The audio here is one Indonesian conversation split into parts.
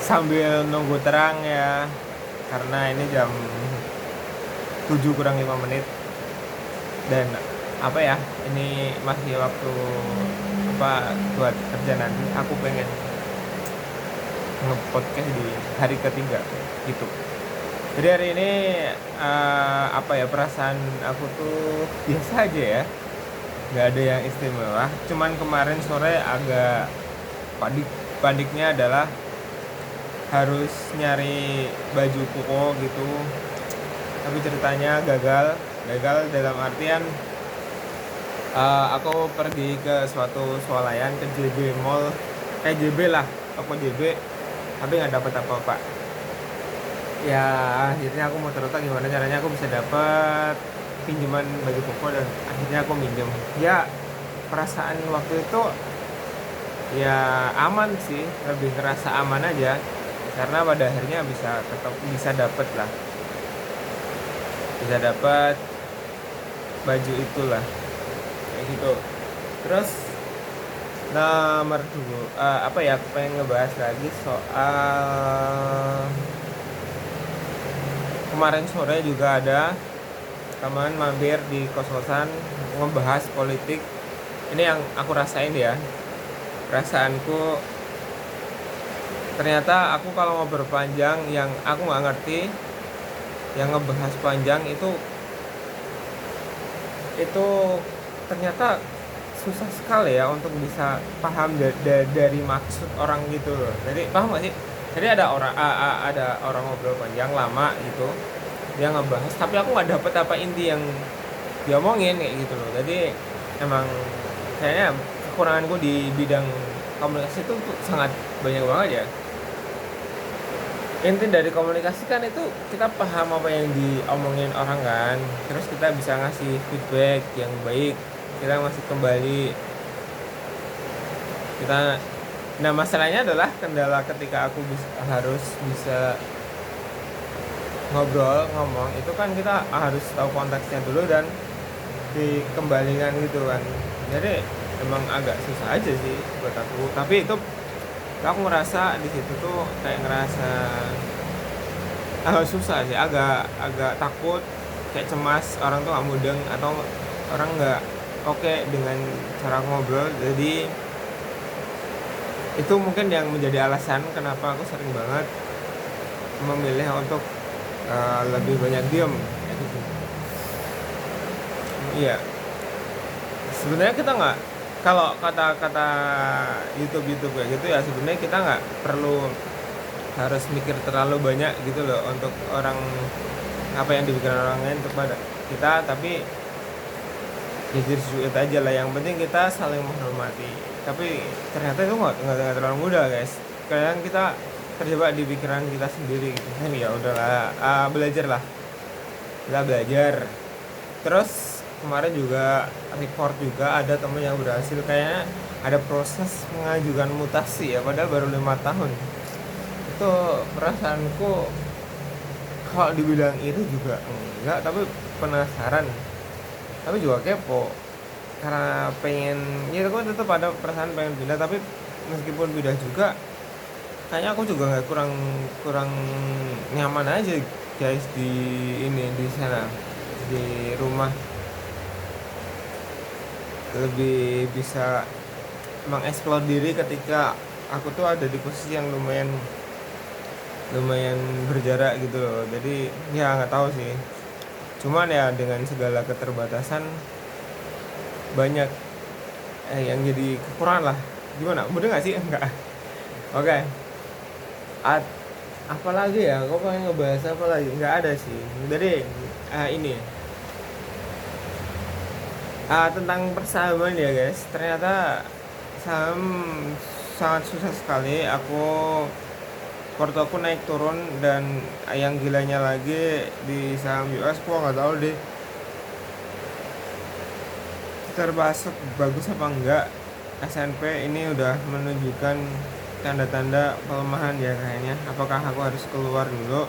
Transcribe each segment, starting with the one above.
sambil nunggu terang ya, karena ini jam 7 kurang 5 menit. Dan apa ya, ini masih waktu apa buat kerja nanti. Aku pengen nge-podcast di hari ketiga gitu. Jadi hari ini apa ya, perasaan aku tuh biasa aja ya, nggak ada yang istimewa. Cuman kemarin sore agak paniknya adalah harus nyari baju koko gitu, tapi ceritanya gagal dalam artian aku pergi ke suatu swalayan, ke JB Mall, kayak JB lah, toko JB, tapi nggak dapet apa-apa. Ya akhirnya aku mau terletak gimana caranya aku bisa dapat pinjaman baju koko, dan akhirnya aku minjem. Ya perasaan waktu itu ya aman sih, lebih ngerasa aman aja, karena pada akhirnya tetap bisa dapet lah, bisa dapat baju itulah kayak gitu. Terus nomor dua, apa ya, aku pengen ngebahas lagi soal kemarin sore juga ada teman mampir di kos-kosan ngebahas politik. Ini yang aku rasain ya, perasaanku. Ternyata aku kalau mau berpanjang, yang aku nggak ngerti, yang ngebahas panjang itu ternyata susah sekali ya untuk bisa paham dari maksud orang gitu loh. Jadi paham gak sih? Jadi ada orang ngobrol panjang lama gitu, dia ngebahas, tapi aku nggak dapet apa inti yang diomongin kayak gitu loh. Jadi emang kayaknya kekuranganku di bidang komunikasi itu tuh sangat banyak banget ya. Inti dari komunikasi kan itu kita paham apa yang diomongin orang kan, terus kita bisa ngasih feedback yang baik, kita ngasih kembali kita. Nah masalahnya adalah kendala ketika aku harus bisa ngomong itu kan, kita harus tahu konteksnya dulu dan dikembalikan gitu kan. Jadi emang agak susah aja sih buat aku, tapi itu aku ngerasa di situ tuh kayak ngerasa susah sih, agak agak takut, kayak cemas orang tuh nggak mudeng, atau orang nggak oke dengan cara ngobrol. Jadi itu mungkin yang menjadi alasan kenapa aku sering banget memilih untuk lebih banyak diam kayak gitu. Iya, sebenarnya kita nggak, kalau kata-kata YouTube kayak gitu ya, sebenarnya kita nggak perlu harus mikir terlalu banyak gitu loh untuk orang, apa yang dipikirkan orang lain kepada kita. Tapi ya itu aja lah, yang penting kita saling menghormati. Tapi ternyata itu nggak terlalu mudah guys, kadang kita terjebak di pikiran kita sendiri gitu. Ya udahlah, belajar lah, kita belajar. Terus kemarin juga report juga ada temen yang berhasil, kayaknya ada proses mengajukan mutasi ya, padahal baru 5 tahun. Itu perasaanku, kalau dibilang iri juga enggak, tapi penasaran, tapi juga kepo, karena pengen, ya aku tetap ada perasaan pengen pindah. Tapi meskipun pindah juga, kayaknya aku juga nggak, kurang nyaman aja guys di sana, di rumah. Lebih bisa mengeksplor diri ketika aku tuh ada di posisi yang lumayan berjarak gitu loh. Jadi ya nggak tahu sih, cuman ya dengan segala keterbatasan banyak yang jadi kekurangan lah. Gimana, bener nggak sih? Enggak. Oke. Apa lagi ya, kok pengen ngebahas apa lagi? Nggak ada sih. Jadi ini tentang persahabatan ya guys. Ternyata saham sangat susah sekali. Porto aku naik turun, dan yang gilanya lagi di saham US, gua nggak tahu deh termasuk bagus apa enggak. S&P ini udah menunjukkan tanda-tanda pelemahan ya kayaknya. Apakah aku harus keluar dulu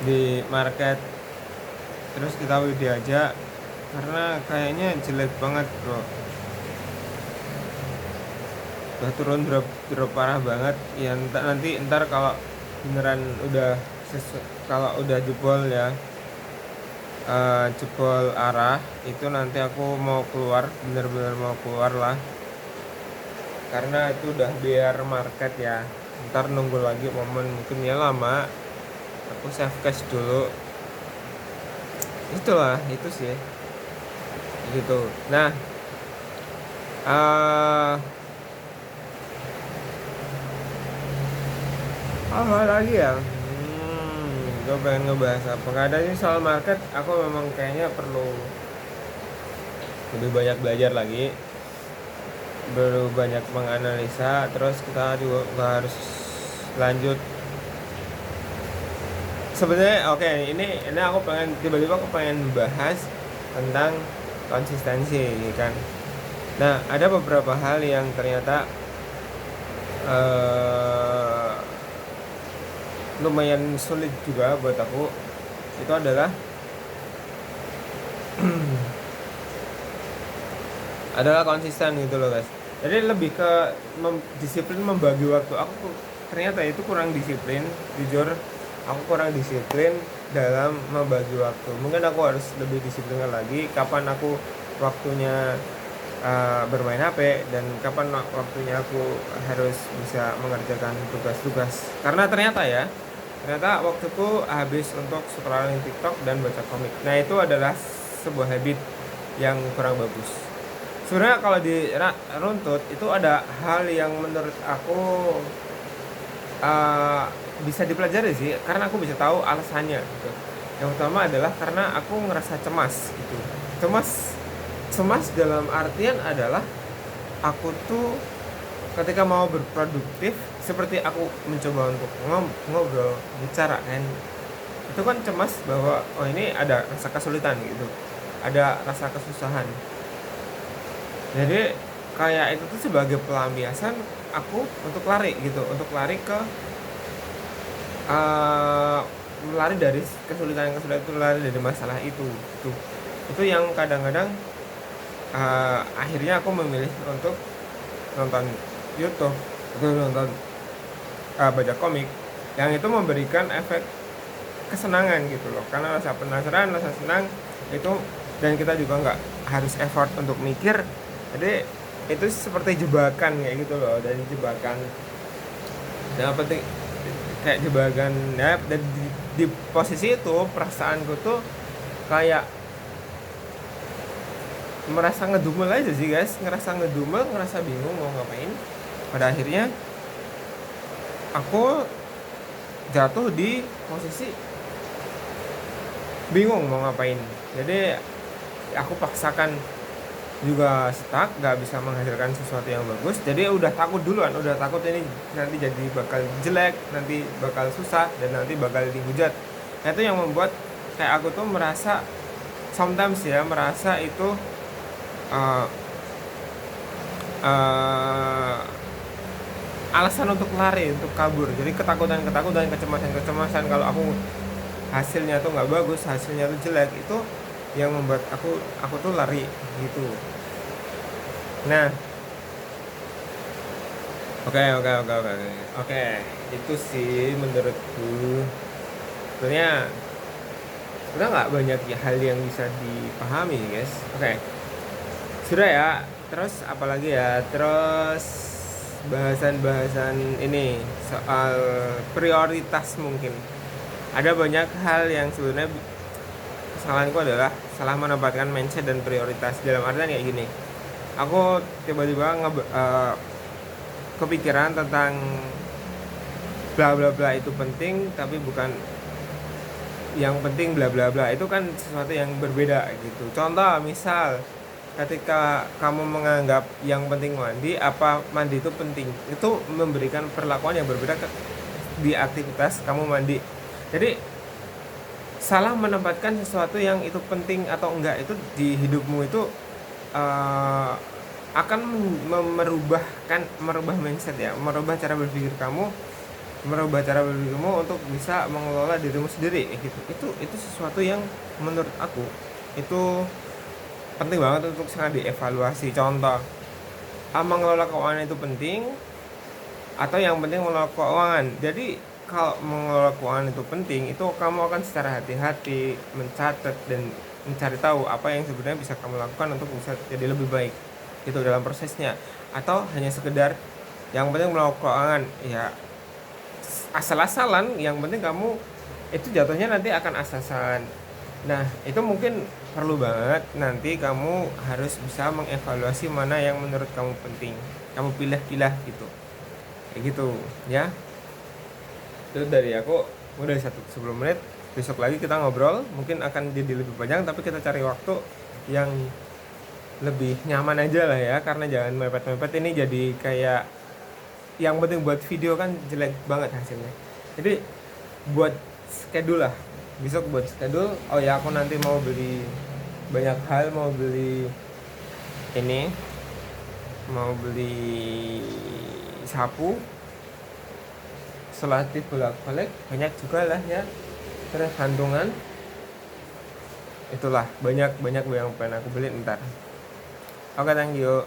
di market, terus kita WD aja, karena kayaknya jelek banget bro. udah turun drop drop parah banget ya. Ntar kalau beneran udah kalau udah jebol ya, jebol arah itu nanti aku mau keluar, bener-bener mau keluar lah, karena itu udah bear market ya. Ntar nunggu lagi momen mungkin ya lama, aku save cash dulu. Itulah itu sih gitu. Nah, eh apa lagi ya, gue pengen ngebahas apa, nggak ada ini soal market. Aku memang kayaknya perlu lebih banyak belajar lagi, perlu banyak menganalisa. Terus kita juga nggak harus lanjut sebenarnya. Oke, ini aku pengen, tiba-tiba aku pengen bahas tentang konsistensi kan. Nah, ada beberapa hal yang ternyata eh, lumayan sulit juga buat aku. Itu adalah konsisten gitu loh guys. Jadi lebih ke disiplin membagi waktu. Ternyata itu kurang disiplin, jujur aku kurang disiplin dalam membagi waktu. Mungkin aku harus lebih disiplin lagi kapan aku waktunya bermain HP dan kapan waktunya aku harus bisa mengerjakan tugas-tugas. Karena ternyata waktuku habis untuk scrolling TikTok dan baca komik. Nah, itu adalah sebuah habit yang kurang bagus. Sebenarnya kalau runtut itu ada hal yang menurut aku uh, bisa dipelajari sih, karena aku bisa tahu alasannya gitu. Yang utama adalah karena aku ngerasa cemas gitu. Cemas dalam artian adalah aku tuh ketika mau berproduktif, seperti aku mencoba untuk ngobrol, bicara kan, itu kan cemas bahwa oh ini ada rasa kesulitan gitu, ada rasa kesusahan. Jadi kayak itu tuh sebagai pelampiasan aku untuk lari gitu, untuk lari ke lari dari kesulitan itu, lari dari masalah itu yang kadang-kadang akhirnya aku memilih untuk nonton YouTube atau nonton baca komik, yang itu memberikan efek kesenangan gitu loh, karena rasa penasaran, rasa senang itu, dan kita juga nggak harus effort untuk mikir. Jadi itu seperti jebakan kayak gitu loh, dari jebakan yang penting kayak jebakan ya. Dan di posisi itu perasaanku tuh kayak merasa ngedumel aja sih guys, ngerasa ngedumel, ngerasa bingung mau ngapain. Pada akhirnya aku jatuh di posisi bingung mau ngapain. Jadi aku paksakan juga stuck, nggak bisa menghasilkan sesuatu yang bagus. Jadi udah takut duluan, udah takut ini nanti jadi bakal jelek, nanti bakal susah, dan nanti bakal dihujat. Nah, itu yang membuat kayak aku tuh merasa sometimes ya, merasa itu uh, uh, alasan untuk lari, untuk kabur. Jadi ketakutan, kecemasan kalau aku hasilnya tuh nggak bagus, hasilnya tuh jelek, itu yang membuat aku tuh lari gitu. Nah, oke, itu sih menurutku. Sebenarnya udah nggak banyak ya hal yang bisa dipahami guys. Oke, sudah ya. Terus apalagi ya, terus bahasan ini soal prioritas. Mungkin ada banyak hal yang sebenarnya kesalahanku adalah salah menempatkan mindset dan prioritas. Dalam artian kayak gini, aku tiba-tiba kepikiran tentang bla bla bla itu penting, tapi bukan yang penting bla bla bla. Itu kan sesuatu yang berbeda gitu. Contoh misal ketika kamu menganggap yang penting mandi, apa mandi itu penting, itu memberikan perlakuan yang berbeda di aktivitas kamu mandi. Jadi salah menempatkan sesuatu yang itu penting atau enggak itu di hidupmu itu akan merubah mindset ya, merubah cara berpikir kamu, untuk bisa mengelola dirimu sendiri gitu. Itu sesuatu yang menurut aku itu penting banget untuk sangat dievaluasi. Contoh mengelola keuangan itu penting atau yang penting mengelola keuangan. Jadi kalau mengelola keuangan itu penting, itu kamu akan secara hati-hati mencatat dan mencari tahu apa yang sebenarnya bisa kamu lakukan untuk bisa jadi lebih baik itu dalam prosesnya. Atau hanya sekedar yang penting mengelola keuangan, ya asal-asalan, yang penting kamu itu jatuhnya nanti akan asal-asalan. Nah, itu mungkin perlu banget nanti kamu harus bisa mengevaluasi mana yang menurut kamu penting. Kamu pilih-pilih gitu. Kayak gitu, ya. Itu dari aku udah 10 menit. Besok lagi kita ngobrol, mungkin akan jadi lebih panjang tapi kita cari waktu yang lebih nyaman aja lah ya, karena jangan mepet-mepet, ini jadi kayak yang penting buat video kan jelek banget hasilnya. Jadi buat schedule lah, besok buat schedule. Oh ya, aku nanti mau beli banyak hal, mau beli ini, mau beli sapu, selatif bolak-balik banyak juga lah ya, terus hantungan, itulah banyak banyak yang pengen aku beli ntar. Oke, thank you.